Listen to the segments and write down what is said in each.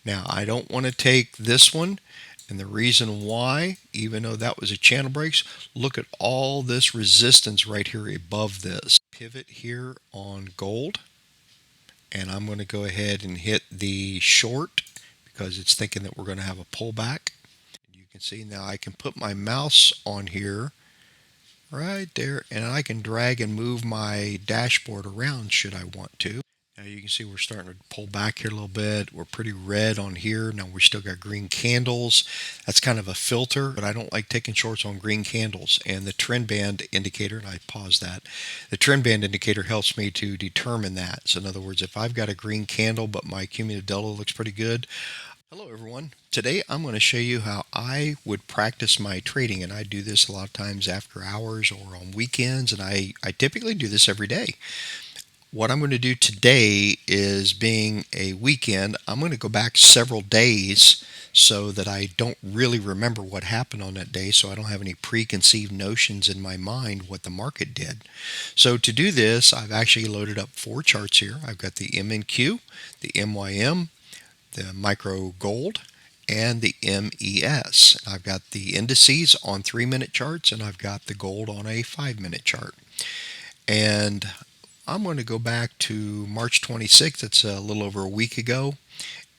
Now I don't want to take this one, and the reason why, even though that was a channel breaks, look at all this resistance right here above this. Pivot here on gold, and I'm going to go ahead and hit the short because it's thinking that we're going to have a pullback. You can see now I can put my mouse on here right there, and I can drag and move my dashboard around should I want to. Now you can see we're starting to pull back here a little bit. We're pretty red on here. Now we still got green candles. That's kind of a filter, but I don't like taking shorts on green candles. And the trend band indicator, and I pause that, the trend band indicator helps me to determine that. So in other words, if I've got a green candle but my cumulative delta looks pretty good. Hello everyone. Today I'm going to show you how I would practice my trading, and I do this a lot of times after hours or on weekends, and I typically do this every day. What I'm going to do today is, being a weekend, I'm going to go back several days so that I don't really remember what happened on that day, so I don't have any preconceived notions in my mind what the market did. So to do this, I've actually loaded up 4 charts here. I've got the MNQ, the MYM, the micro gold, and the MES. I've got the indices on 3-minute charts, and I've got the gold on a 5-minute chart. And I'm going to go back to March 26th. That's a little over a week ago.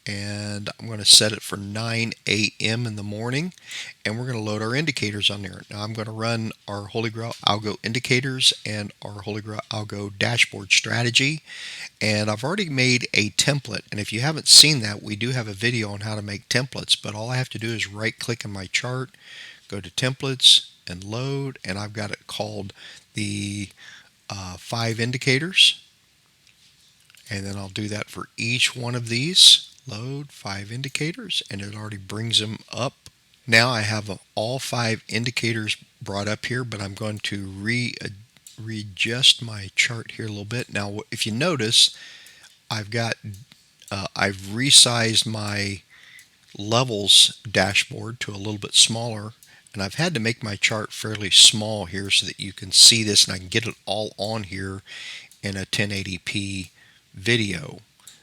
And I'm going to set it for 9 a.m. in the morning. And we're going to load our indicators on there. Now I'm going to run our Holygrail Algo indicators and our Holygrail Algo dashboard strategy. And I've already made a template. And if you haven't seen that, we do have a video on how to make templates. But all I have to do is right click on my chart, go to templates and load. And I've got it called the 5 indicators, and then I'll do that for each one of these. Load 5 indicators, and it already brings them up. Now I have all 5 indicators brought up here, but I'm going to readjust my chart here a little bit. Now if you notice, I've resized my levels dashboard to a little bit smaller, and I've had to make my chart fairly small here so that you can see this and I can get it all on here in a 1080p video.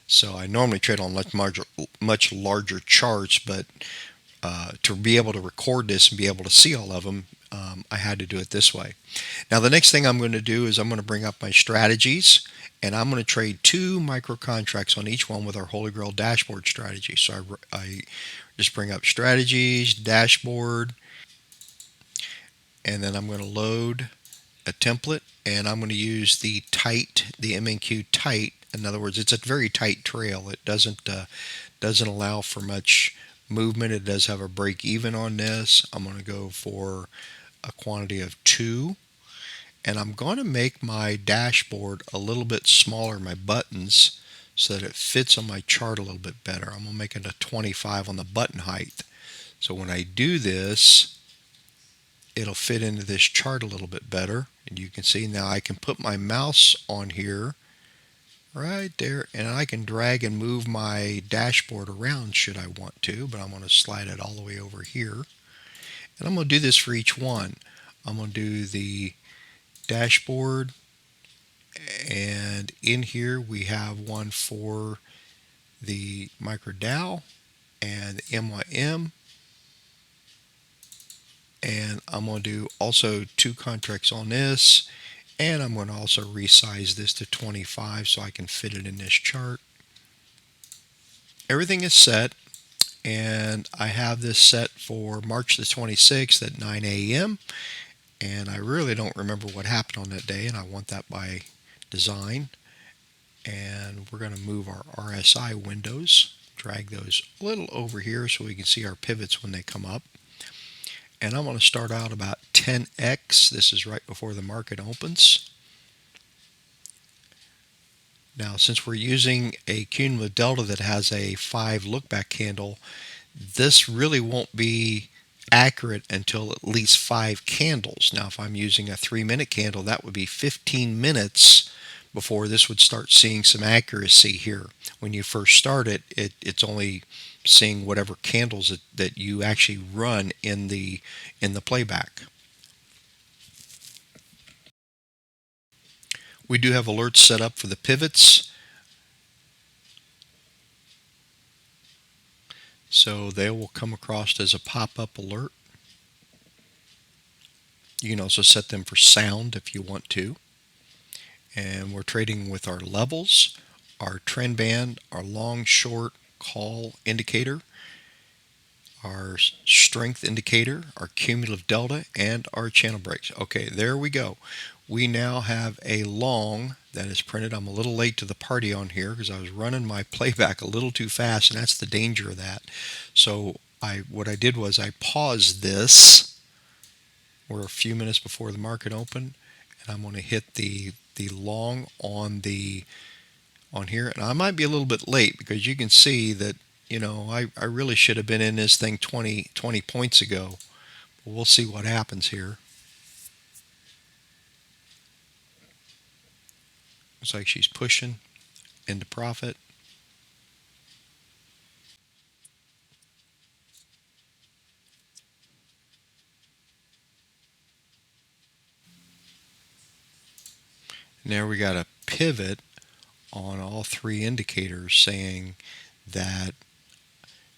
So I normally trade on much larger charts, but to be able to record this and be able to see all of them, I had to do it this way. Now the next thing I'm going to do is I'm going to bring up my strategies, and I'm going to trade 2 micro contracts on each one with our Holygrail dashboard strategy. So I just bring up strategies, dashboard, and then I'm going to load a template, and I'm going to use the MNQ tight. In other words, it's a very tight trail. It doesn't allow for much movement. It does have a break even on this. I'm going to go for a quantity of 2, and I'm going to make my dashboard a little bit smaller, my buttons, so that it fits on my chart a little bit better. I'm going to make it a 25 on the button height. So when I do this, it'll fit into this chart a little bit better. And you can see now I can put my mouse on here right there, and I can drag and move my dashboard around should I want to, but I'm going to slide it all the way over here. And I'm going to do this for each one. I'm going to do the dashboard, and in here we have one for the micro Dow and the MYM, and I'm going to do also 2 contracts on this, and I'm going to also resize this to 25 so I can fit it in this chart. Everything is set, and I have this set for March the 26th at 9 a.m. and I really don't remember what happened on that day, and I want that by design. And we're going to move our RSI windows, drag those a little over here so we can see our pivots when they come up. And I'm going to start out about 10x. This is right before the market opens. Now, since we're using a cumulative delta that has a 5 look-back candle, this really won't be accurate until at least 5 candles. Now, if I'm using a 3-minute candle, that would be 15 minutes before this would start seeing some accuracy here. When you first start it, it's only seeing whatever candles that you actually run in the playback. We do have alerts set up for the pivots. So they will come across as a pop-up alert. You can also set them for sound if you want to. And we're trading with our levels, our trend band, our long short call indicator, our strength indicator, our cumulative delta, and our channel breaks. Okay, there we go. We now have a long that is printed. I'm a little late to the party on here because I was running my playback a little too fast, and that's the danger of that. So what I did was I paused this. We're a few minutes before the market open, and I'm going to hit the long on here, and I might be a little bit late because you can see that I really should have been in this thing 20 points ago. But we'll see what happens here. Looks like she's pushing into profit. Now we got a pivot on all three indicators saying that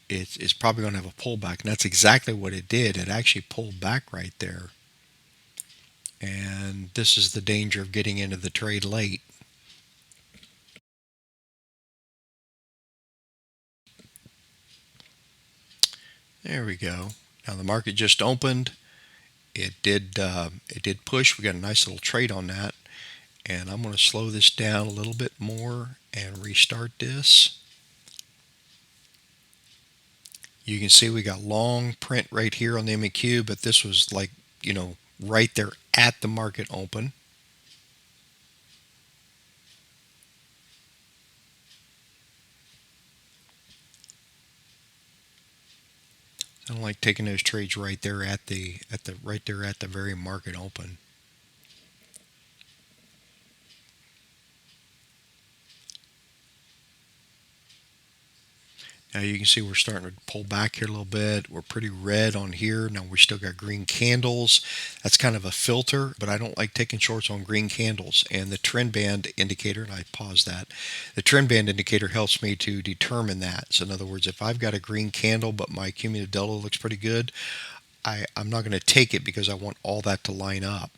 it's probably going to have a pullback, and that's exactly what it did. It actually pulled back right there, and this is the danger of getting into the trade late. There we go. Now the market just opened. It did push. We got a nice little trade on that, and I'm going to slow this down a little bit more and restart this. You can see we got long print right here on the MEQ, but this was like, right there at the market open. I don't like taking those trades right there at the very market open. Now you can see we're starting to pull back here a little bit. We're pretty red on here. Now we still got green candles. That's kind of a filter, but I don't like taking shorts on green candles. And the trend band indicator, and I paused that, the trend band indicator helps me to determine that. So in other words, if I've got a green candle but my cumulative delta looks pretty good, I'm not going to take it because I want all that to line up.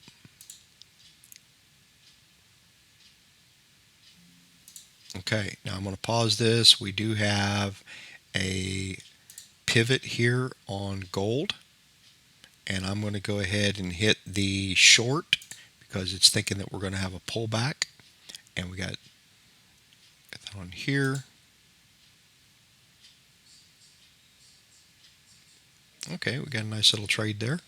Okay, now I'm going to pause this. We do have a pivot here on gold, and I'm going to go ahead and hit the short because it's thinking that we're going to have a pullback, and we got that on here. Okay, we got a nice little trade there.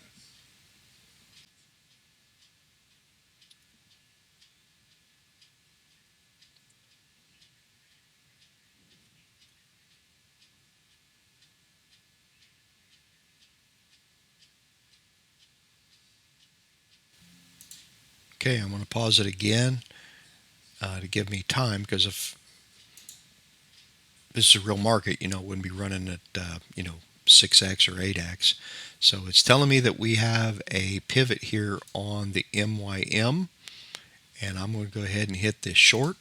Okay, I'm going to pause it again to give me time, because if this is a real market, it wouldn't be running at 6x or 8x. So it's telling me that we have a pivot here on the MYM, and I'm going to go ahead and hit this short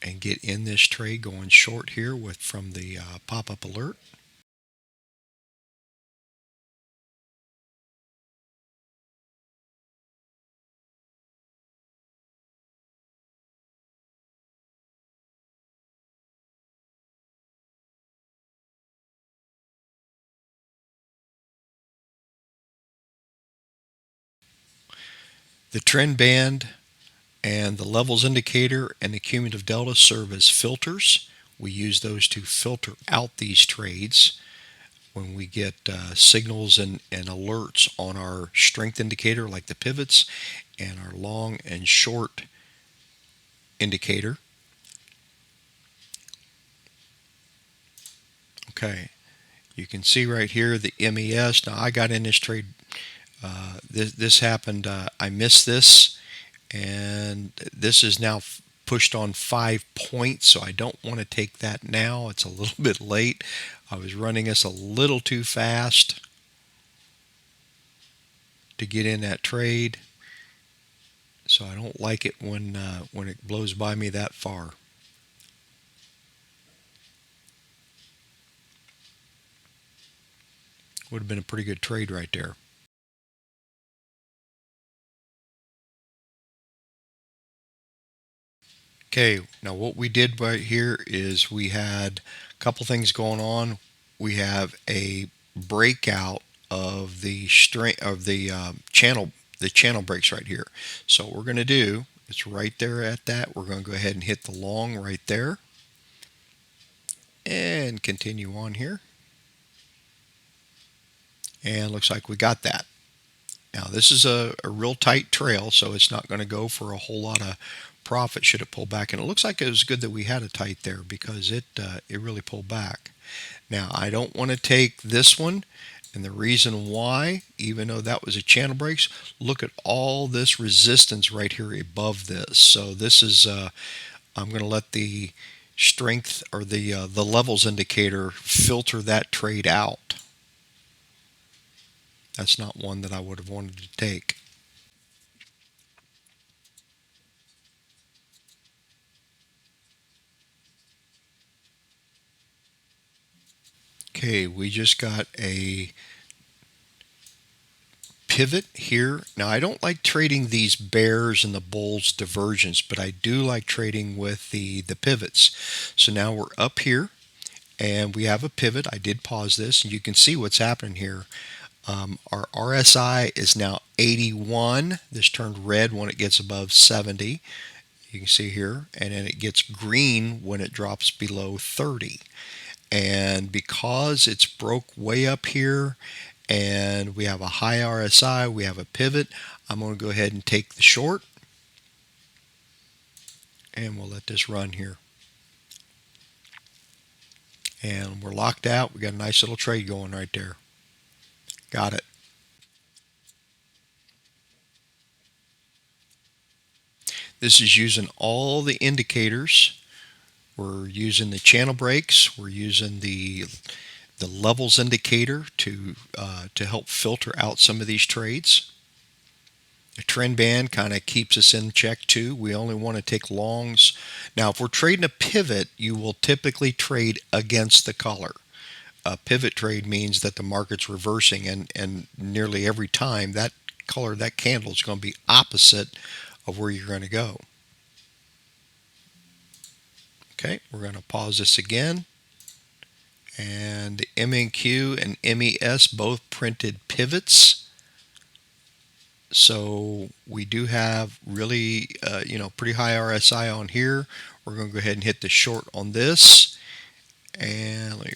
and get in this trade going short here from the pop-up alert. The trend band and the levels indicator and the cumulative delta serve as filters. We use those to filter out these trades when we get signals and alerts on our strength indicator, like the pivots, and our long and short indicator. Okay, you can see right here the MES. Now I got in this trade. This happened. I missed this, and this is now pushed on 5 points, so I don't want to take that now. It's a little bit late. I was running this a little too fast to get in that trade, so I don't like it when it blows by me that far. Would have been a pretty good trade right there. Okay, now what we did right here is we had a couple things going on. We have a breakout of the strength of the channel breaks right here. So what we're going to do, it's right there at that. We're going to go ahead and hit the long right there and continue on here. And looks like we got that. Now this is a real tight trail, so it's not going to go for a whole lot of profit should it pull back. And it looks like it was good that we had a tight there because it really pulled back. Now I don't want to take this one, and the reason why, even though that was a channel breaks, look at all this resistance right here above this. So this is I'm going to let the strength or the levels indicator filter that trade out. That's not one that I would have wanted to take. Okay, we just got a pivot here. Now, I don't like trading these bears and the bulls divergence, but I do like trading with the pivots. So now we're up here and we have a pivot. I did pause this and you can see what's happening here. Our RSI is now 81. This turned red when it gets above 70. You can see here, and then it gets green when it drops below 30. And because it's broke way up here and we have a high RSI, we have a pivot, I'm going to go ahead and take the short and we'll let this run here. And we're locked out. We got a nice little trade going right there. Got it. This is using all the indicators. We're using the channel breaks. We're using the levels indicator to help filter out some of these trades. The trend band kind of keeps us in check too. We only want to take longs. Now, if we're trading a pivot, you will typically trade against the color. A pivot trade means that the market's reversing, and nearly every time that color, that candle is going to be opposite of where you're going to go. Okay, we're going to pause this again. And the MNQ and MES both printed pivots. So we do have really, pretty high RSI on here. We're going to go ahead and hit the short on this. And let me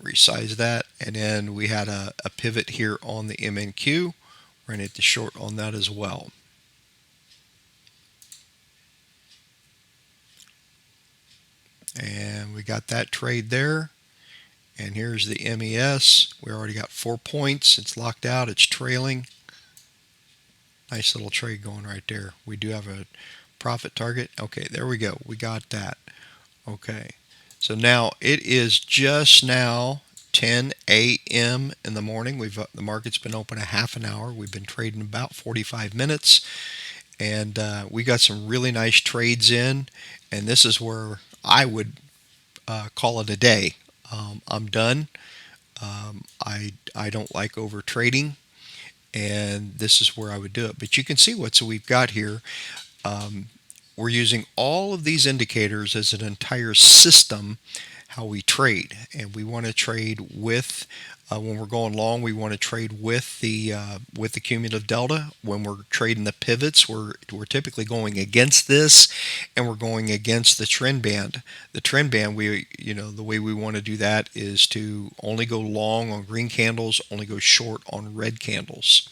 resize that. And then we had a pivot here on the MNQ. We're going to hit the short on that as well. And we got that trade there. And here's the MES. We already got 4 points. It's locked out. It's trailing. Nice little trade going right there. We do have a profit target. Okay, there we go. We got that. Okay. So now it is just now 10 a.m. in the morning. The market's been open a half an hour. We've been trading about 45 minutes. And we got some really nice trades in. And this is where I would call it a day. I'm done. I don't like over trading, and this is where I would do it. But you can see what we've got here. We're using all of these indicators as an entire system how we trade, and we want to trade with when we're going long, we want to trade with the cumulative delta. When we're trading the pivots, we're typically going against this, and we're going against the trend band. The trend band, the way we want to do that is to only go long on green candles, only go short on red candles.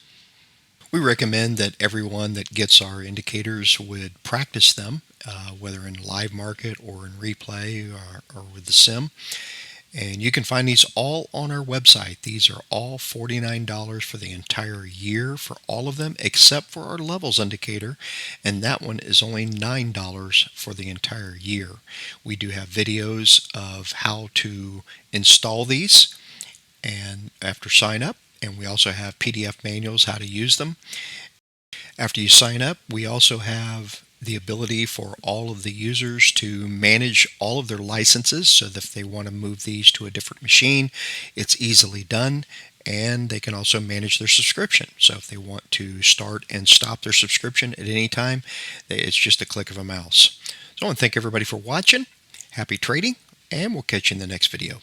We recommend that everyone that gets our indicators would practice them, whether in live market or in replay or with the sim. And you can find these all on our website. These are all $49 for the entire year for all of them, except for our levels indicator. And that one is only $9 for the entire year. We do have videos of how to install these and after sign up. And we also have PDF manuals how to use them. After you sign up, we also have the ability for all of the users to manage all of their licenses, so that if they want to move these to a different machine, it's easily done. And they can also manage their subscription. So if they want to start and stop their subscription at any time, it's just a click of a mouse. So I want to thank everybody for watching. Happy trading, and we'll catch you in the next video.